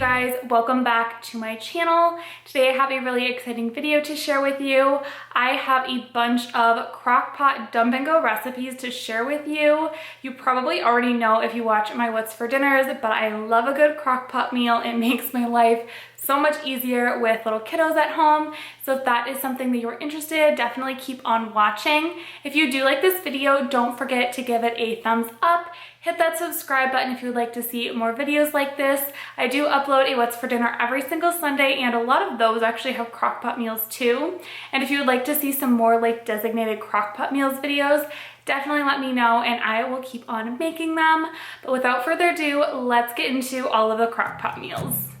guys, welcome back to my channel. Today I have a really exciting video to share with you. I have a bunch of Crockpot dump and go recipes to share with you. You probably already know if you watch my What's for Dinners, but I love a good Crockpot meal. It makes my life so much easier with little kiddos at home. So if that is something that you're interested in, definitely keep on watching. If you do like this video, don't forget to give it a thumbs up. Hit that subscribe button if you would like to see more videos like this. I do upload a What's for Dinner every single Sunday, and a lot of those actually have Crockpot meals too. And if you would like to see some more like designated Crockpot meals videos, definitely let me know and I will keep on making them. But without further ado, let's get into all of the Crockpot meals.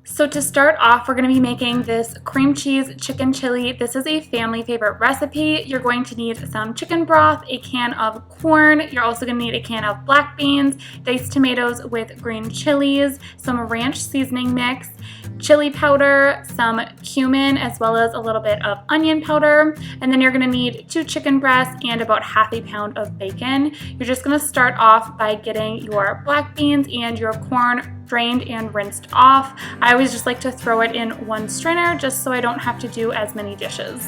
So to start off, we're going to be making this cream cheese chicken chili. This is a family favorite recipe. You're going to need some chicken broth, a can of corn. You're also going to need a can of black beans, diced tomatoes with green chilies, some ranch seasoning mix, chili powder, some cumin, as well as a little bit of onion powder. And then you're going to need 2 chicken breasts and about ½ a pound of bacon. You're just going to start off by getting your black beans and your corn drained and rinsed off. I always just like to throw it in one strainer just so I don't have to do as many dishes.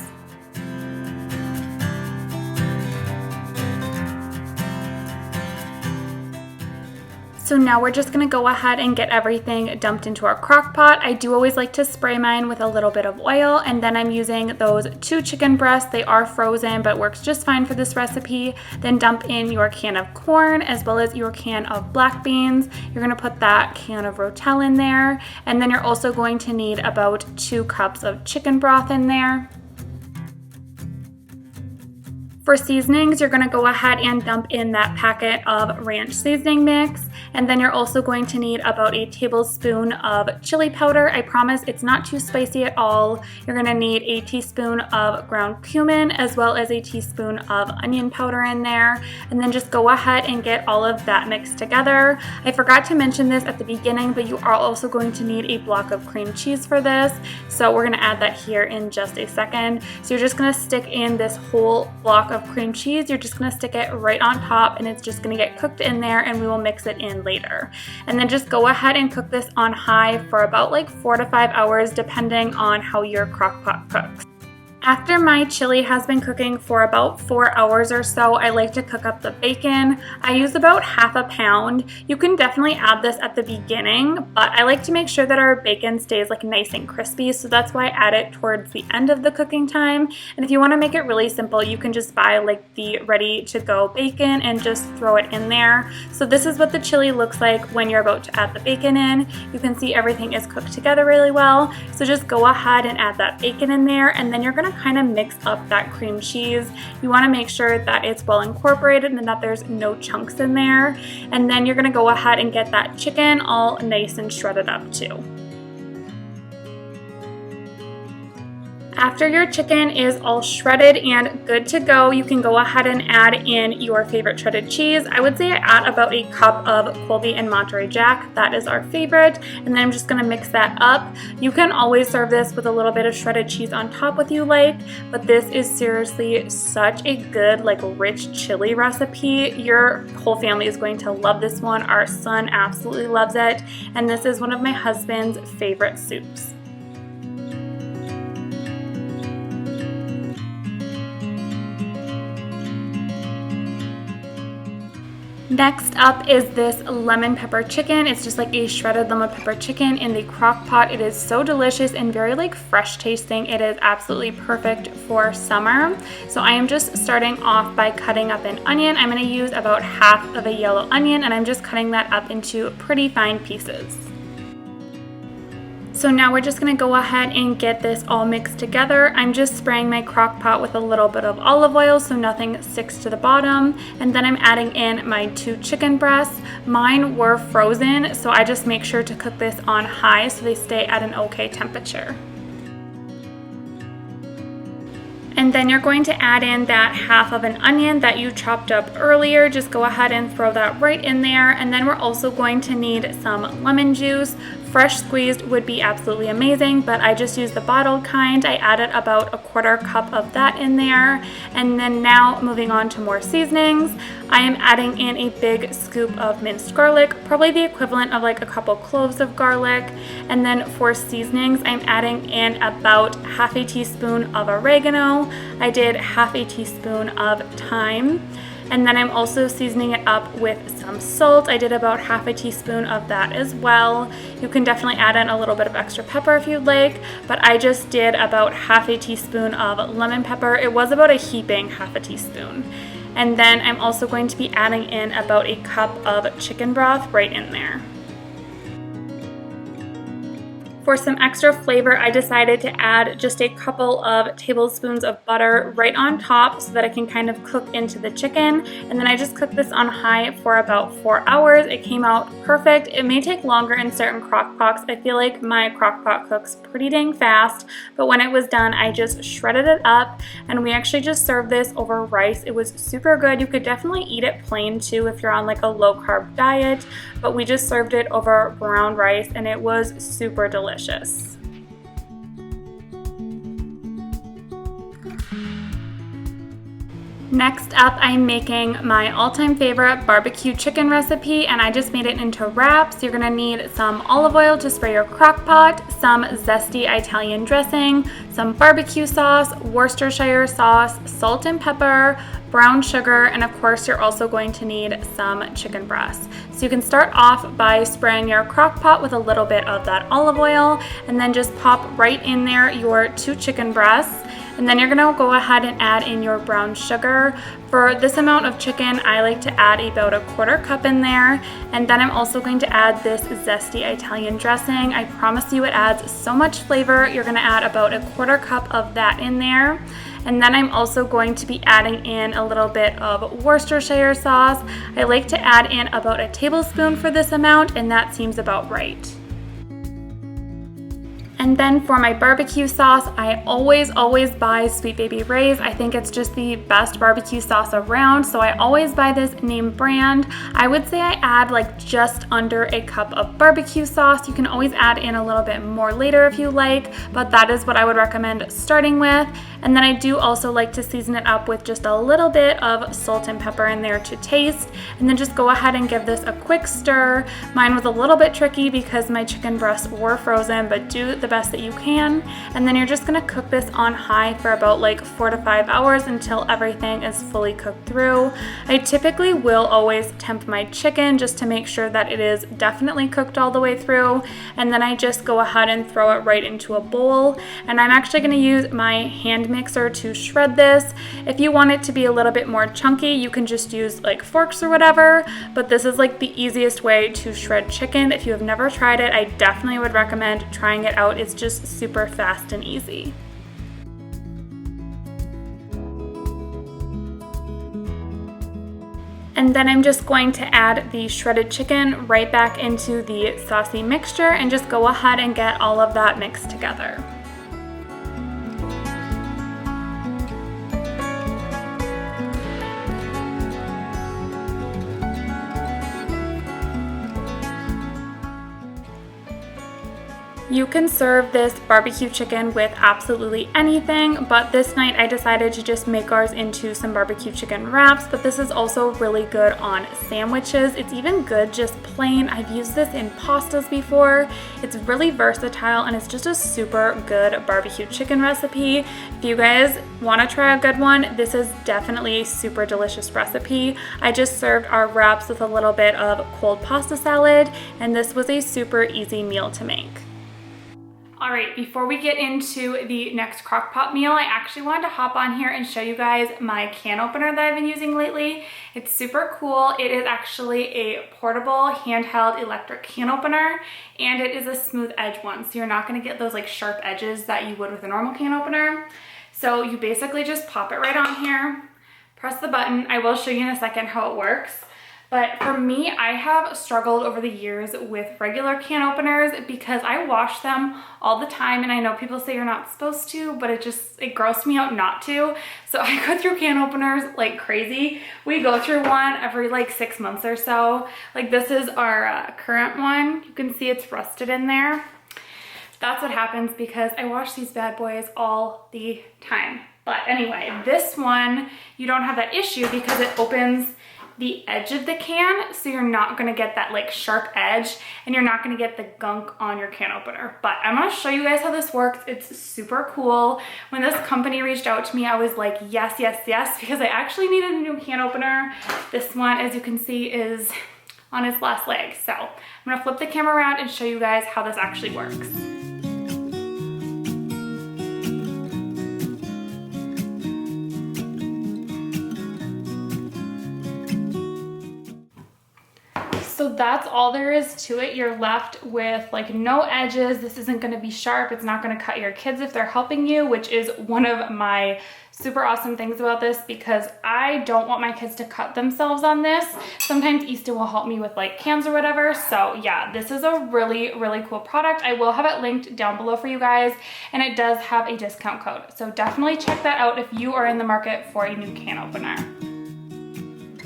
So now we're just gonna go ahead and get everything dumped into our crock pot. I do always like to spray mine with a little bit of oil, and then I'm using those 2 chicken breasts. They are frozen, but works just fine for this recipe. Then dump in your can of corn as well as your can of black beans. You're gonna put that can of Rotel in there, and then you're also going to need about 2 cups of chicken broth in there. For seasonings, you're gonna go ahead and dump in that packet of ranch seasoning mix, and then you're also going to need about a tablespoon of chili powder. I promise it's not too spicy at all. You're gonna need a teaspoon of ground cumin as well as a teaspoon of onion powder in there, and then just go ahead and get all of that mixed together. I forgot to mention this at the beginning, but you are also going to need a block of cream cheese for this, so we're gonna add that here in just a second. So you're just gonna stick in this whole block of cream cheese. You're just gonna stick it right on top, and it's just gonna get cooked in there, and we will mix it in later. And then just go ahead and cook this on high for about like 4 to 5 hours depending on how your crock pot cooks. After my chili has been cooking for about 4 hours or so, I like to cook up the bacon. I use about ½ pound. You can definitely add this at the beginning, but I like to make sure that our bacon stays like nice and crispy, so that's why I add it towards the end of the cooking time. And if you want to make it really simple, you can just buy like the ready to go bacon and just throw it in there. So this is what the chili looks like when you're about to add the bacon in. You can see everything is cooked together really well. So just go ahead and add that bacon in there, and then you're gonna kind of mix up that cream cheese. You want to make sure that it's well incorporated and that there's no chunks in there. And then you're going to go ahead and get that chicken all nice and shredded up too. After your chicken is all shredded and good to go, you can go ahead and add in your favorite shredded cheese. I would say I add about a cup of Colby and Monterey Jack. That is our favorite. And then I'm just gonna mix that up. You can always serve this with a little bit of shredded cheese on top if you like, but this is seriously such a good, like rich chili recipe. Your whole family is going to love this one. Our son absolutely loves it. And this is one of my husband's favorite soups. Next up is this lemon pepper chicken. It's just like a shredded lemon pepper chicken in the crock pot. It is so delicious and very like fresh tasting. It is absolutely perfect for summer. So I am just starting off by cutting up an onion. I'm going to use about ½ of a yellow onion, and I'm just cutting that up into pretty fine pieces. So now we're just gonna go ahead and get this all mixed together. I'm just spraying my crock pot with a little bit of olive oil so nothing sticks to the bottom. And then I'm adding in my 2 chicken breasts. Mine were frozen, so I just make sure to cook this on high so they stay at an okay temperature. And then you're going to add in that ½ of an onion that you chopped up earlier. Just go ahead and throw that right in there. And then we're also going to need some lemon juice. Fresh squeezed would be absolutely amazing, but I just used the bottled kind. I added about a quarter cup of that in there. And then now moving on to more seasonings, I am adding in a big scoop of minced garlic, probably the equivalent of like a couple cloves of garlic. And then for seasonings, I'm adding in about half a teaspoon of oregano. I did half a teaspoon of thyme. And then I'm also seasoning it up with some salt. I did about half a teaspoon of that as well. You can definitely add in a little bit of extra pepper if you'd like, but I just did about half a teaspoon of lemon pepper. It was about a heaping half a teaspoon. And then I'm also going to be adding in about a cup of chicken broth right in there. For some extra flavor, I decided to add just a couple of tablespoons of butter right on top so that it can kind of cook into the chicken. And then I just cooked this on high for about 4 hours. It came out perfect. It may take longer in certain crock pots. I feel like my crock pot cooks pretty dang fast, but when it was done, I just shredded it up and we actually just served this over rice. It was super good. You could definitely eat it plain too if you're on like a low carb diet, but we just served it over brown rice and it was super delicious. Next up, I'm making my all-time favorite barbecue chicken recipe, and I just made it into wraps. You're gonna need some olive oil to spray your crock pot, some zesty Italian dressing, some barbecue sauce, Worcestershire sauce, salt and pepper, brown sugar, and of course you're also going to need some chicken breasts. So you can start off by spraying your crock pot with a little bit of that olive oil, and then just pop right in there your 2 chicken breasts. And then you're gonna go ahead and add in your brown sugar. For this amount of chicken, I like to add about a quarter cup in there. And then I'm also going to add this zesty Italian dressing. I promise you it adds so much flavor. You're gonna add about a quarter cup of that in there. And then I'm also going to be adding in a little bit of Worcestershire sauce. I like to add in about a tablespoon for this amount, and that seems about right. And then for my barbecue sauce, I always buy Sweet Baby Ray's. I think it's just the best barbecue sauce around, so I always buy this name brand. I would say I add like just under a cup of barbecue sauce. You can always add in a little bit more later if you like, but that is what I would recommend starting with. And then I do also like to season it up with just a little bit of salt and pepper in there to taste, and then just go ahead and give this a quick stir. Mine was a little bit tricky because my chicken breasts were frozen, but do the best that you can. And then you're just gonna cook this on high for about like 4 to 5 hours until everything is fully cooked through. I typically will always temp my chicken just to make sure that it is definitely cooked all the way through, and then I just go ahead and throw it right into a bowl. And I'm actually gonna use my hand mixer to shred this. If you want it to be a little bit more chunky, you can just use like forks or whatever, but this is like the easiest way to shred chicken. If you have never tried it, I definitely would recommend trying it out. It's just super fast and easy. And then I'm just going to add the shredded chicken right back into the saucy mixture and just go ahead and get all of that mixed together. You can serve this barbecue chicken with absolutely anything, but this night I decided to just make ours into some barbecue chicken wraps, but this is also really good on sandwiches. It's even good just plain. I've used this in pastas before. It's really versatile and it's just a super good barbecue chicken recipe. If you guys want to try a good one, this is definitely a super delicious recipe. I just served our wraps with a little bit of cold pasta salad, and this was a super easy meal to make. All right, before we get into the next crock pot meal, I actually wanted to hop on here and show you guys my can opener that I've been using lately. It's super cool. It is actually a portable handheld electric can opener, and it is a smooth edge one, so you're not gonna get those like sharp edges that you would with a normal can opener. So you basically just pop it right on here, press the button. I will show you in a second how it works. But for me, I have struggled over the years with regular can openers because I wash them all the time, and I know people say you're not supposed to, but it grosses me out not to. So I go through can openers like crazy. We go through one every like 6 months or so. Like this is our current one. You can see it's rusted in there. That's what happens because I wash these bad boys all the time. But anyway, this one, you don't have that issue because it opens the edge of the can, so you're not gonna get that like sharp edge, and you're not gonna get the gunk on your can opener. But I'm gonna show you guys how this works. It's super cool. When this company reached out to me, I was like, yes, yes, yes, because I actually needed a new can opener. This one, as you can see, is on its last leg. So I'm gonna flip the camera around and show you guys how this actually works. So that's all there is to it. You're left with like no edges. This isn't gonna be sharp. It's not gonna cut your kids if they're helping you, which is one of my super awesome things about this because I don't want my kids to cut themselves on this. Sometimes Easton will help me with like cans or whatever. So yeah, this is a really, really cool product. I will have it linked down below for you guys, and it does have a discount code. So definitely check that out if you are in the market for a new can opener.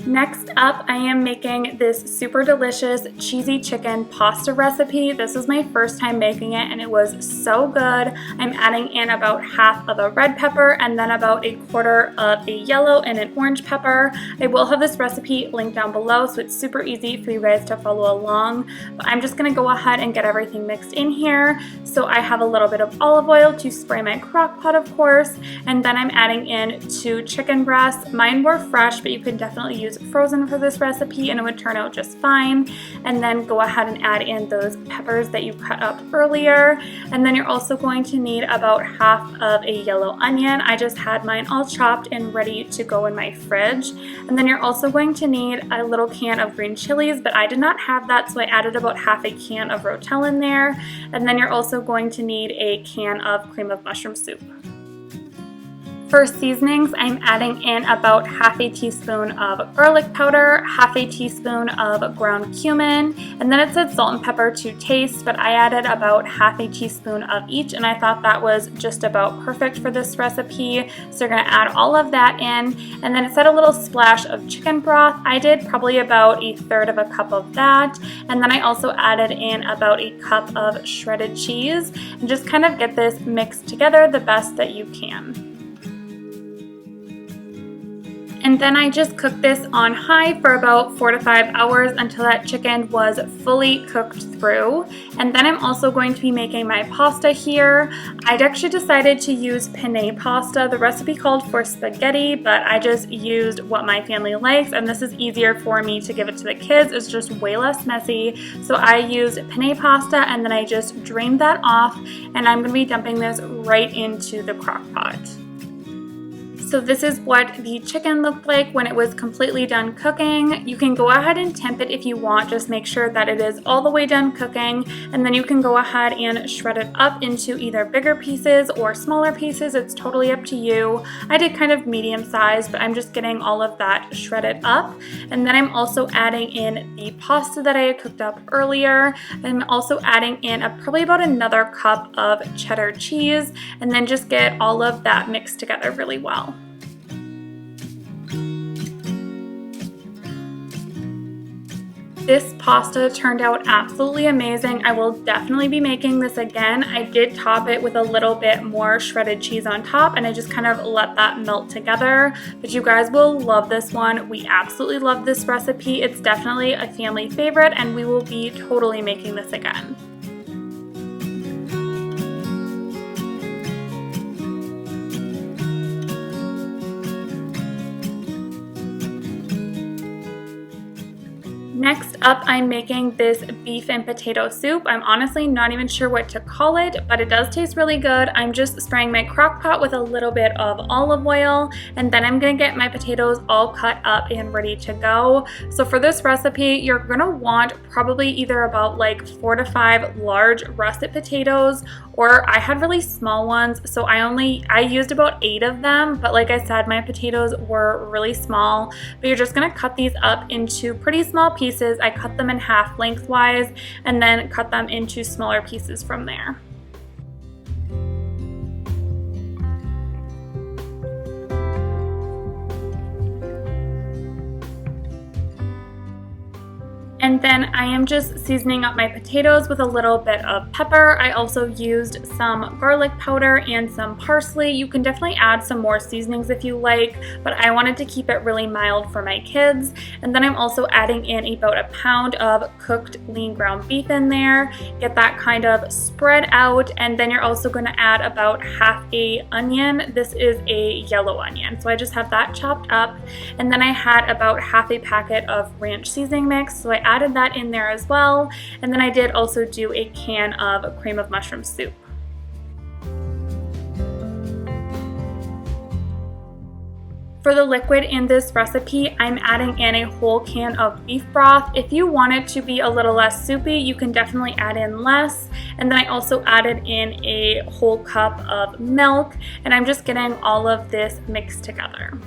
Next up, I am making this super delicious cheesy chicken pasta recipe. This is my first time making it and it was so good. I'm adding in about half of a red pepper and then about a quarter of a yellow and an orange pepper. I will have this recipe linked down below, so it's super easy for you guys to follow along. But I'm just gonna go ahead and get everything mixed in here. So I have a little bit of olive oil to spray my crock pot, of course, and then I'm adding in 2 chicken breasts. Mine were fresh, but you can definitely use frozen for this recipe and it would turn out just fine. And then go ahead and add in those peppers that you cut up earlier. And then you're also going to need about half of a yellow onion. I just had mine all chopped and ready to go in my fridge. And then you're also going to need a little can of green chilies, but I did not have that, so I added about half a can of Rotel in there. And then you're also going to need a can of cream of mushroom soup. For seasonings, I'm adding in about half a teaspoon of garlic powder, half a teaspoon of ground cumin, and then it said salt and pepper to taste, but I added about half a teaspoon of each, and I thought that was just about perfect for this recipe. So you're gonna add all of that in, and then it said a little splash of chicken broth. I did probably about 1/3 of a cup of that, and then I also added in about a cup of shredded cheese, and just kind of get this mixed together the best that you can. And then I just cooked this on high for about 4 to 5 hours until that chicken was fully cooked through. And then I'm also going to be making my pasta here. I'd actually decided to use penne pasta. The recipe called for spaghetti, but I just used what my family likes, and this is easier for me to give it to the kids. It's just way less messy. So I used penne pasta, and then I just drained that off, and I'm going to be dumping this right into the crock pot. So this is what the chicken looked like when it was completely done cooking. You can go ahead and temp it if you want, just make sure that it is all the way done cooking, and then you can go ahead and shred it up into either bigger pieces or smaller pieces. It's totally up to you. I did kind of medium size, but I'm just getting all of that shredded up. And then I'm also adding in the pasta that I had cooked up earlier. I'm also adding in probably about another cup of cheddar cheese, and then just get all of that mixed together really well. This pasta turned out absolutely amazing. I will definitely be making this again. I did top it with a little bit more shredded cheese on top, and I just kind of let that melt together. But you guys will love this one. We absolutely love this recipe. It's definitely a family favorite, and we will be totally making this again. Next up, I'm making this beef and potato soup. I'm honestly not even sure what to call it, but it does taste really good. I'm just spraying my crock pot with a little bit of olive oil, and then I'm gonna get my potatoes all cut up and ready to go. So for this recipe, you're gonna want probably either about like 4 to 5 large russet potatoes, or I had really small ones, so I used about 8 of them, but like I said, my potatoes were really small. But you're just gonna cut these up into pretty small pieces. I cut them in half lengthwise and then cut them into smaller pieces from there. And then I am just seasoning up my potatoes with a little bit of pepper. I also used some garlic powder and some parsley. You can definitely add some more seasonings if you like, but I wanted to keep it really mild for my kids. And then I'm also adding in about a pound of cooked lean ground beef in there. Get that kind of spread out, and then you're also going to add about half a onion. This is a yellow onion, so I just have that chopped up. And then I had about half a packet of ranch seasoning mix, so I added that in there as well. And then I did also do a can of cream of mushroom soup. For the liquid in this recipe, I'm adding in a whole can of beef broth. If you want it to be a little less soupy, you can definitely add in less. And then I also added in a whole cup of milk, and I'm just getting all of this mixed together.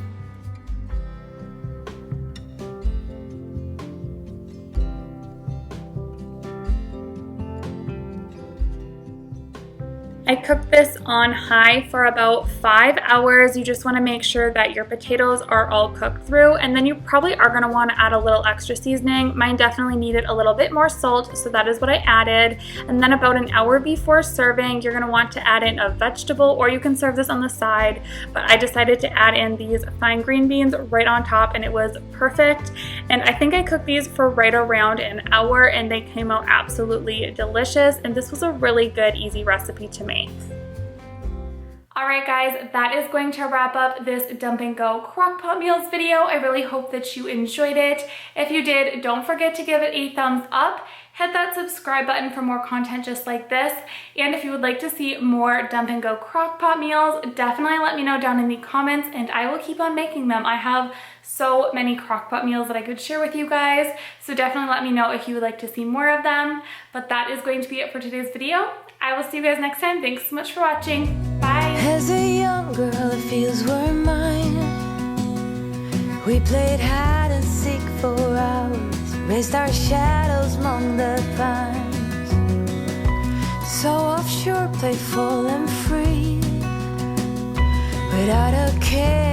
I cooked this on high for about 5 hours. You just want to make sure that your potatoes are all cooked through, and then you probably are going to want to add a little extra seasoning. Mine definitely needed a little bit more salt, so that is what I added. And then about an hour before serving, you're going to want to add in a vegetable, or you can serve this on the side, but I decided to add in these fine green beans right on top, and it was perfect. And I think I cooked these for right around an hour, and they came out absolutely delicious, and this was a really good, easy recipe to make. Alright guys, that is going to wrap up this Dump and Go Crockpot Meals video. I really hope that you enjoyed it. If you did, don't forget to give it a thumbs up. Hit that subscribe button for more content just like this. And if you would like to see more Dump and Go Crockpot meals, definitely let me know down in the comments and I will keep on making them. I have so many crockpot meals that I could share with you guys, so definitely let me know if you would like to see more of them. But that is going to be it for today's video. I will see you guys next time. Thanks so much for watching. Bye. As a young girl, the fields were mine. We played hide and seek for hours, raised our shadows among the pines. So offshore, playful and free, without a care.